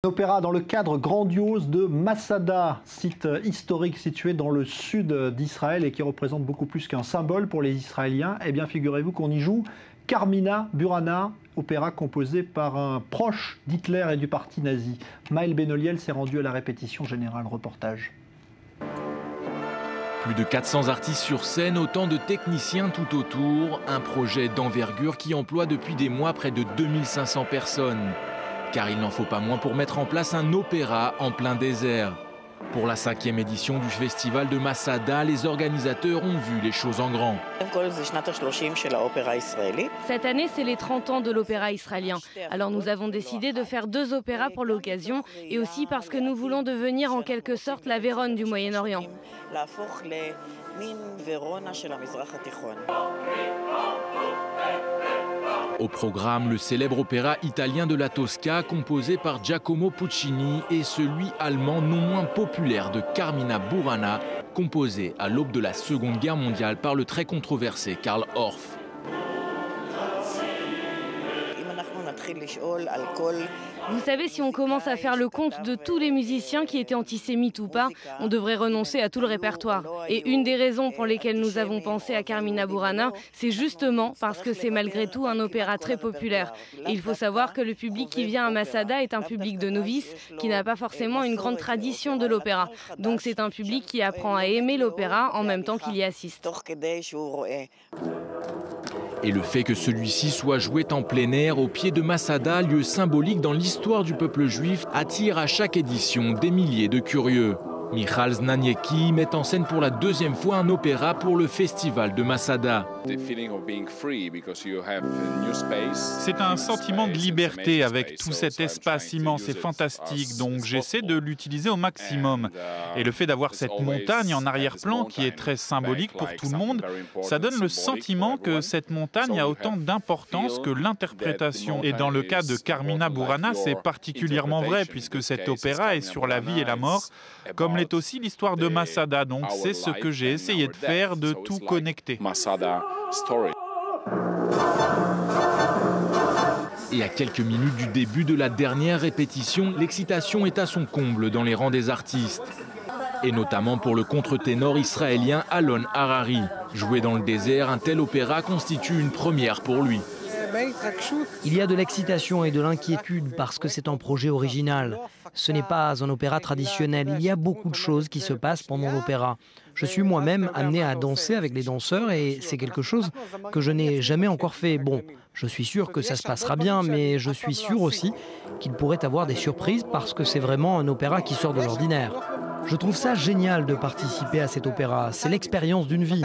Opéra dans le cadre grandiose de Masada, site historique situé dans le sud d'Israël et qui représente beaucoup plus qu'un symbole pour les Israéliens. Eh bien, figurez-vous qu'on y joue Carmina Burana, opéra composé par un proche d'Hitler et du parti nazi. Maël Benoliel s'est rendu à la répétition générale. Reportage. Plus de 400 artistes sur scène, autant de techniciens tout autour. Un projet d'envergure qui emploie depuis des mois près de 2500 personnes. Car il n'en faut pas moins pour mettre en place un opéra en plein désert. Pour la 5e édition du festival de Masada, les organisateurs ont vu les choses en grand. Cette année, c'est les 30 ans de l'opéra israélien. Alors nous avons décidé de faire 2 opéras pour l'occasion et aussi parce que nous voulons devenir en quelque sorte la Vérone du Moyen-Orient. Au programme, le célèbre opéra italien de la Tosca, composé par Giacomo Puccini, et celui allemand non moins populaire de Carmina Burana, composé à l'aube de la Seconde Guerre mondiale par le très controversé Karl Orff. Vous savez, si on commence à faire le compte de tous les musiciens qui étaient antisémites ou pas, on devrait renoncer à tout le répertoire. Et une des raisons pour lesquelles nous avons pensé à Carmina Burana, c'est justement parce que c'est malgré tout un opéra très populaire. Et il faut savoir que le public qui vient à Masada est un public de novices qui n'a pas forcément une grande tradition de l'opéra. Donc c'est un public qui apprend à aimer l'opéra en même temps qu'il y assiste. Et le fait que celui-ci soit joué en plein air au pied de Masada, lieu symbolique dans l'histoire du peuple juif, attire à chaque édition des milliers de curieux. Michal Znaniecki met en scène pour la 2e fois un opéra pour le festival de Masada. C'est un sentiment de liberté avec tout cet espace immense et fantastique, donc j'essaie de l'utiliser au maximum. Et le fait d'avoir cette montagne en arrière-plan qui est très symbolique pour tout le monde, ça donne le sentiment que cette montagne a autant d'importance que l'interprétation. Et dans le cas de Carmina Burana, c'est particulièrement vrai puisque cet opéra est sur la vie et la mort, comme l'est aussi l'histoire de Masada. Donc c'est ce que j'ai essayé de faire, de tout connecter. Et à quelques minutes du début de la dernière répétition, l'excitation est à son comble dans les rangs des artistes. Et notamment pour le contre-ténor israélien Alon Harari. Joué dans le désert, un tel opéra constitue une première pour lui. Il y a de l'excitation et de l'inquiétude parce que c'est un projet original. Ce n'est pas un opéra traditionnel. Il y a beaucoup de choses qui se passent pendant l'opéra. Je suis moi-même amené à danser avec les danseurs et c'est quelque chose que je n'ai jamais encore fait. Bon, je suis sûr que ça se passera bien, mais je suis sûr aussi qu'il pourrait avoir des surprises parce que c'est vraiment un opéra qui sort de l'ordinaire. Je trouve ça génial de participer à cet opéra. C'est l'expérience d'une vie.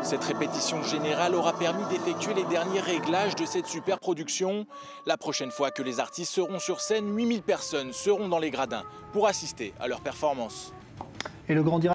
Cette répétition générale aura permis d'effectuer les derniers réglages de cette super production. La prochaine fois que les artistes seront sur scène, 8000 personnes seront dans les gradins pour assister à leur performance. Et le grand